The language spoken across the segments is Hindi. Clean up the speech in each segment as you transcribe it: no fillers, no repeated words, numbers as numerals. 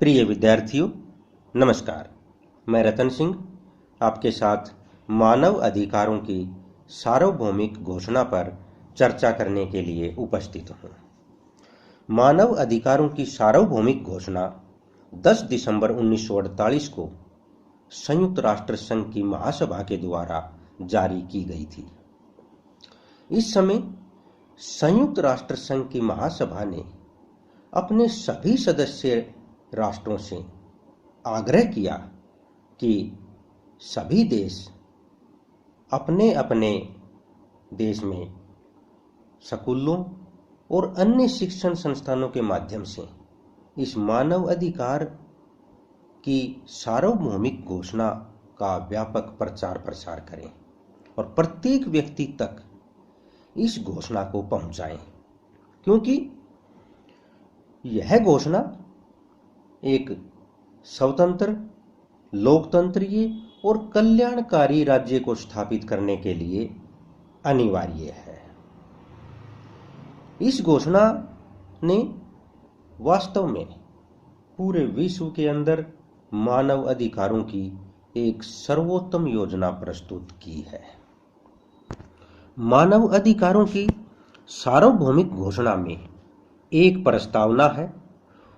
प्रिय विद्यार्थियों, नमस्कार। मैं रतन सिंह आपके साथ मानव अधिकारों की सार्वभौमिक घोषणा पर चर्चा करने के लिए उपस्थित हूँ। मानव अधिकारों की सार्वभौमिक घोषणा 10 दिसंबर 1948 को संयुक्त राष्ट्र संघ की महासभा के द्वारा जारी की गई थी। इस समय संयुक्त राष्ट्र संघ की महासभा ने अपने सभी सदस्य राष्ट्रों से आग्रह किया कि सभी देश अपने अपने देश में स्कूलों और अन्य शिक्षण संस्थानों के माध्यम से इस मानव अधिकार की सार्वभौमिक घोषणा का व्यापक प्रचार प्रसार करें और प्रत्येक व्यक्ति तक इस घोषणा को पहुंचाएं, क्योंकि यह घोषणा एक स्वतंत्र, लोकतंत्रीय और कल्याणकारी राज्य को स्थापित करने के लिए अनिवार्य है। इस घोषणा ने वास्तव में पूरे विश्व के अंदर मानव अधिकारों की एक सर्वोत्तम योजना प्रस्तुत की है। मानव अधिकारों की सार्वभौमिक घोषणा में एक प्रस्तावना है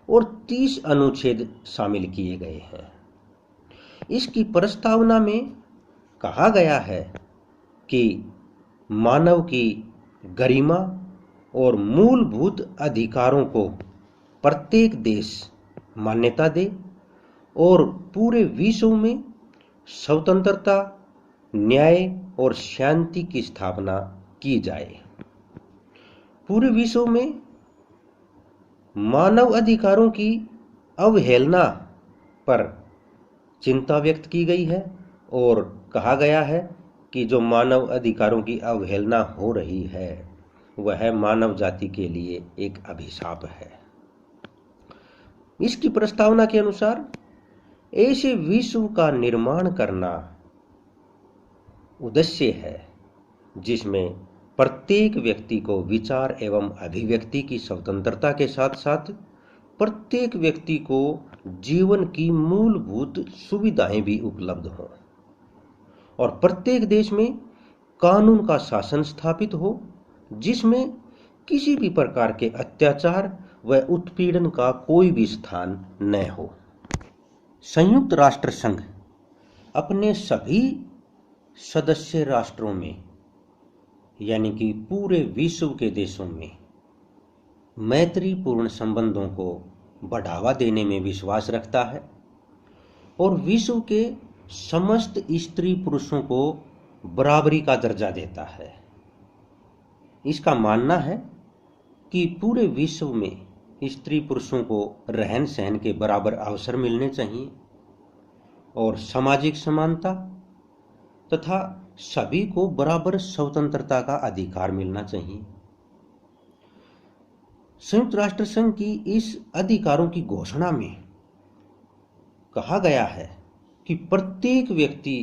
और 30 अनुच्छेद शामिल किए गए हैं। इसकी प्रस्तावना में कहा गया है कि मानव की गरिमा और मूलभूत अधिकारों को प्रत्येक देश मान्यता दे और पूरे विश्व में स्वतंत्रता, न्याय और शांति की स्थापना की जाए। पूरे विश्व में मानव अधिकारों की अवहेलना पर चिंता व्यक्त की गई है और कहा गया है कि जो मानव अधिकारों की अवहेलना हो रही है वह मानव जाति के लिए एक अभिशाप है। इसकी प्रस्तावना के अनुसार ऐसे विश्व का निर्माण करना उद्देश्य है जिसमें प्रत्येक व्यक्ति को विचार एवं अभिव्यक्ति की स्वतंत्रता के साथ साथ प्रत्येक व्यक्ति को जीवन की मूलभूत सुविधाएं भी उपलब्ध हों और प्रत्येक देश में कानून का शासन स्थापित हो जिसमें किसी भी प्रकार के अत्याचार व उत्पीड़न का कोई भी स्थान न हो। संयुक्त राष्ट्र संघ अपने सभी सदस्य राष्ट्रों में यानी कि पूरे विश्व के देशों में मैत्रीपूर्ण संबंधों को बढ़ावा देने में विश्वास रखता है और विश्व के समस्त स्त्री पुरुषों को बराबरी का दर्जा देता है। इसका मानना है कि पूरे विश्व में स्त्री पुरुषों को रहन सहन के बराबर अवसर मिलने चाहिए और सामाजिक समानता तथा सभी को बराबर स्वतंत्रता का अधिकार मिलना चाहिए। संयुक्त राष्ट्र संघ की इस अधिकारों की घोषणा में कहा गया है कि प्रत्येक व्यक्ति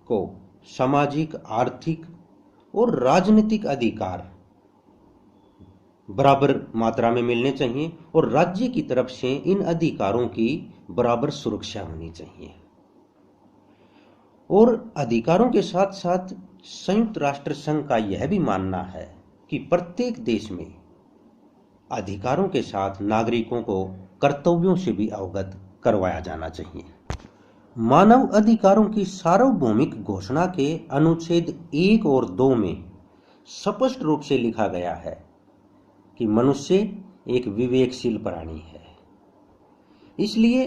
को सामाजिक, आर्थिक और राजनीतिक अधिकार बराबर मात्रा में मिलने चाहिए और राज्य की तरफ से इन अधिकारों की बराबर सुरक्षा होनी चाहिए। और अधिकारों के साथ साथ संयुक्त राष्ट्र संघ का यह भी मानना है कि प्रत्येक देश में अधिकारों के साथ नागरिकों को कर्तव्यों से भी अवगत करवाया जाना चाहिए। मानव अधिकारों की सार्वभौमिक घोषणा के अनुच्छेद 1 और 2 में स्पष्ट रूप से लिखा गया है कि मनुष्य एक विवेकशील प्राणी है, इसलिए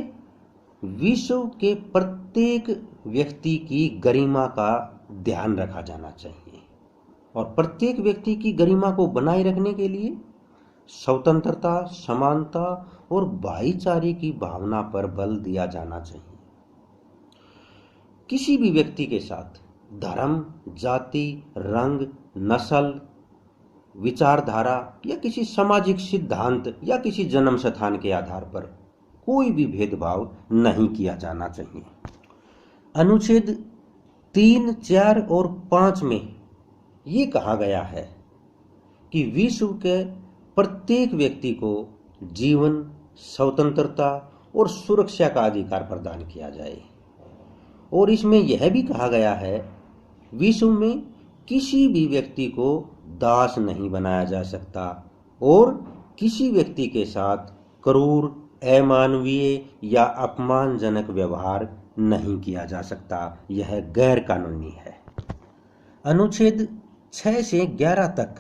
विश्व के प्रत्येक व्यक्ति की गरिमा का ध्यान रखा जाना चाहिए और प्रत्येक व्यक्ति की गरिमा को बनाए रखने के लिए स्वतंत्रता, समानता और भाईचारे की भावना पर बल दिया जाना चाहिए। किसी भी व्यक्ति के साथ धर्म, जाति, रंग, नस्ल, विचारधारा या किसी सामाजिक सिद्धांत या किसी जन्म स्थान के आधार पर कोई भी भेदभाव नहीं किया जाना चाहिए। अनुच्छेद 3, 4 और 5 में ये कहा गया है कि विश्व के प्रत्येक व्यक्ति को जीवन, स्वतंत्रता और सुरक्षा का अधिकार प्रदान किया जाए। और इसमें यह भी कहा गया है, विश्व में किसी भी व्यक्ति को दास नहीं बनाया जा सकता और किसी व्यक्ति के साथ क्रूर, अमानवीय या अपमानजनक व्यवहार नहीं किया जा सकता। यह गैर कानूनी है। अनुच्छेद 6 से 11 तक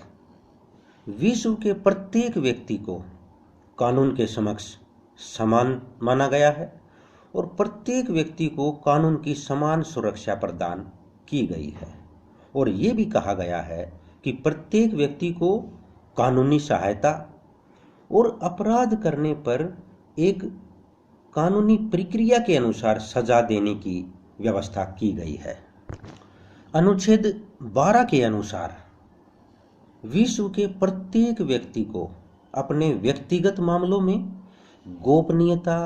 विश्व के प्रत्येक व्यक्ति को कानून के समक्ष समान माना गया है और प्रत्येक व्यक्ति को कानून की समान सुरक्षा प्रदान की गई है। और ये भी कहा गया है कि प्रत्येक व्यक्ति को कानूनी सहायता और अपराध करने पर एक कानूनी प्रक्रिया के अनुसार सजा देने की व्यवस्था की गई है। अनुच्छेद 12 के अनुसार विश्व के प्रत्येक व्यक्ति को अपने व्यक्तिगत मामलों में गोपनीयता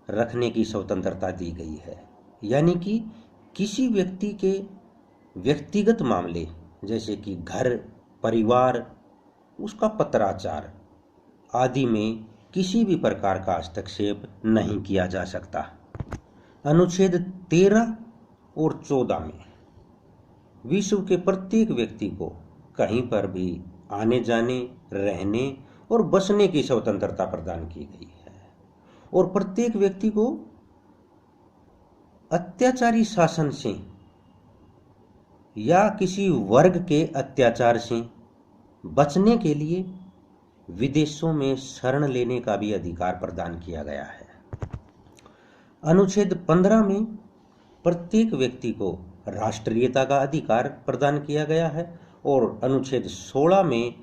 रखने की स्वतंत्रता दी गई है। यानी कि किसी व्यक्ति के व्यक्तिगत मामले जैसे कि घर, परिवार, उसका पत्राचार आदि में किसी भी प्रकार का हस्तक्षेप नहीं किया जा सकता। अनुच्छेद 13 और 14 में विश्व के प्रत्येक व्यक्ति को कहीं पर भी आने जाने, रहने और बसने की स्वतंत्रता प्रदान की गई है और प्रत्येक व्यक्ति को अत्याचारी शासन से या किसी वर्ग के अत्याचार से बचने के लिए विदेशों में शरण लेने का भी अधिकार प्रदान किया गया है। अनुच्छेद 15 में प्रत्येक व्यक्ति को राष्ट्रीयता का अधिकार प्रदान किया गया है और अनुच्छेद 16 में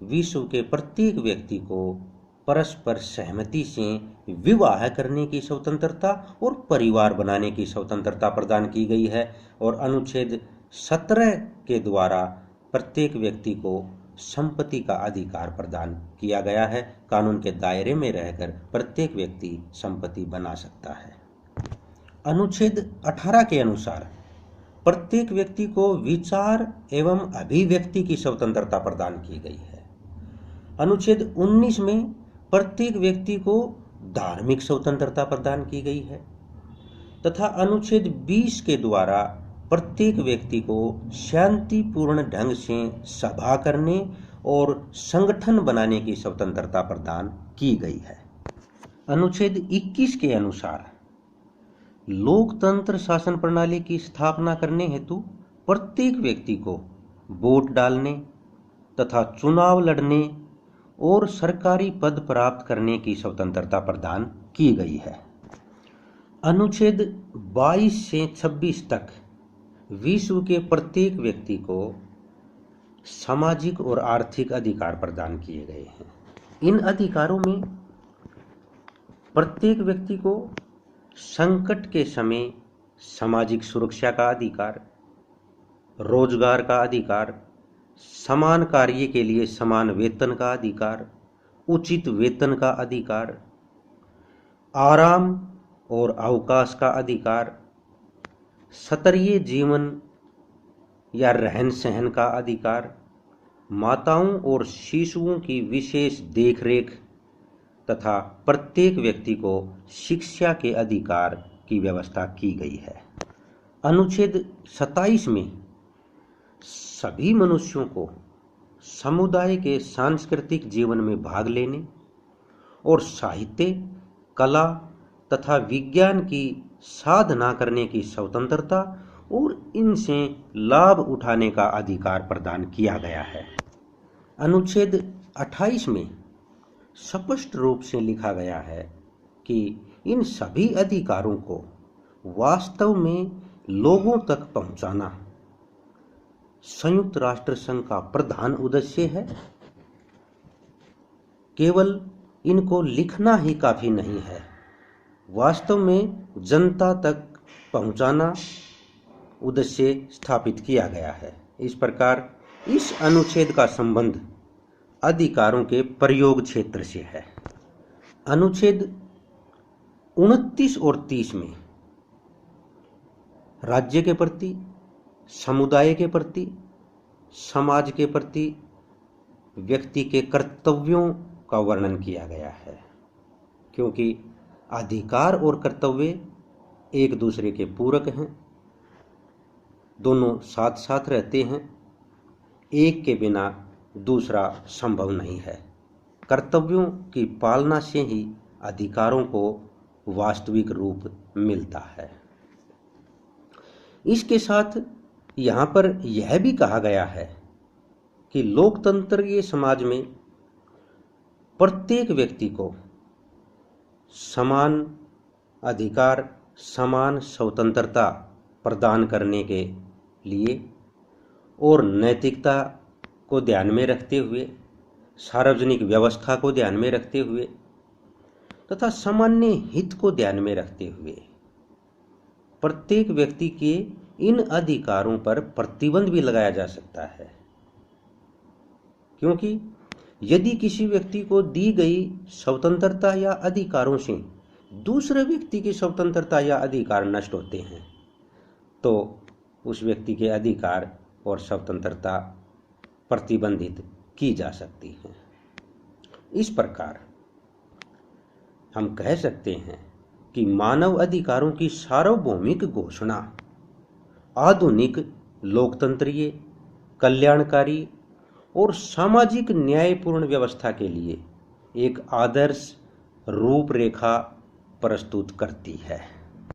विश्व के प्रत्येक व्यक्ति को परस्पर सहमति से विवाह करने की स्वतंत्रता और परिवार बनाने की स्वतंत्रता प्रदान की गई है। और अनुच्छेद 17 के द्वारा प्रत्येक व्यक्ति को संपत्ति का अधिकार प्रदान किया गया है। कानून के दायरे में रहकर प्रत्येक व्यक्ति संपत्ति बना सकता है। अनुच्छेद 18 के अनुसार प्रत्येक व्यक्ति को विचार एवं अभिव्यक्ति की स्वतंत्रता प्रदान की गई है। अनुच्छेद 19 में प्रत्येक व्यक्ति को धार्मिक स्वतंत्रता प्रदान की गई है तथा अनुच्छेद 20 के द्वारा प्रत्येक व्यक्ति को शांतिपूर्ण ढंग से सभा करने और संगठन बनाने की स्वतंत्रता प्रदान की गई है। अनुच्छेद 21 के अनुसार लोकतंत्र शासन प्रणाली की स्थापना करने हेतु प्रत्येक व्यक्ति को वोट डालने तथा चुनाव लड़ने और सरकारी पद प्राप्त करने की स्वतंत्रता प्रदान की गई है। अनुच्छेद 22 से 26 तक विश्व के प्रत्येक व्यक्ति को सामाजिक और आर्थिक अधिकार प्रदान किए गए हैं। इन अधिकारों में प्रत्येक व्यक्ति को संकट के समय सामाजिक सुरक्षा का अधिकार, रोजगार का अधिकार, समान कार्य के लिए समान वेतन का अधिकार, उचित वेतन का अधिकार, आराम और अवकाश का अधिकार, स्तरीय जीवन या रहन सहन का अधिकार, माताओं और शिशुओं की विशेष देखरेख तथा प्रत्येक व्यक्ति को शिक्षा के अधिकार की व्यवस्था की गई है। अनुच्छेद 27 में सभी मनुष्यों को समुदाय के सांस्कृतिक जीवन में भाग लेने और साहित्य, कला तथा विज्ञान की साधना करने की स्वतंत्रता और इनसे लाभ उठाने का अधिकार प्रदान किया गया है। अनुच्छेद 28 में स्पष्ट रूप से लिखा गया है कि इन सभी अधिकारों को वास्तव में लोगों तक पहुंचाना संयुक्त राष्ट्र संघ का प्रधान उद्देश्य है। केवल इनको लिखना ही काफी नहीं है, वास्तव में जनता तक पहुंचाना उद्देश्य स्थापित किया गया है। इस प्रकार इस अनुच्छेद का संबंध अधिकारों के प्रयोग क्षेत्र से है। अनुच्छेद 29 और 30 में राज्य के प्रति, समुदाय के प्रति, समाज के प्रति व्यक्ति के कर्तव्यों का वर्णन किया गया है, क्योंकि अधिकार और कर्तव्य एक दूसरे के पूरक हैं, दोनों साथ साथ रहते हैं, एक के बिना दूसरा संभव नहीं है। कर्तव्यों की पालना से ही अधिकारों को वास्तविक रूप मिलता है। इसके साथ यहाँ पर यह भी कहा गया है कि लोकतंत्रीय समाज में प्रत्येक व्यक्ति को समान अधिकार, समान स्वतंत्रता प्रदान करने के लिए और नैतिकता को ध्यान में रखते हुए, सार्वजनिक व्यवस्था को ध्यान में रखते हुए तथा सामान्य हित को ध्यान में रखते हुए प्रत्येक व्यक्ति के इन अधिकारों पर प्रतिबंध भी लगाया जा सकता है। क्योंकि यदि किसी व्यक्ति को दी गई स्वतंत्रता या अधिकारों से दूसरे व्यक्ति की स्वतंत्रता या अधिकार नष्ट होते हैं तो उस व्यक्ति के अधिकार और स्वतंत्रता प्रतिबंधित की जा सकती है। इस प्रकार हम कह सकते हैं कि मानव अधिकारों की सार्वभौमिक घोषणा आधुनिक लोकतंत्रीय, कल्याणकारी और सामाजिक न्यायपूर्ण व्यवस्था के लिए एक आदर्श रूपरेखा प्रस्तुत करती है।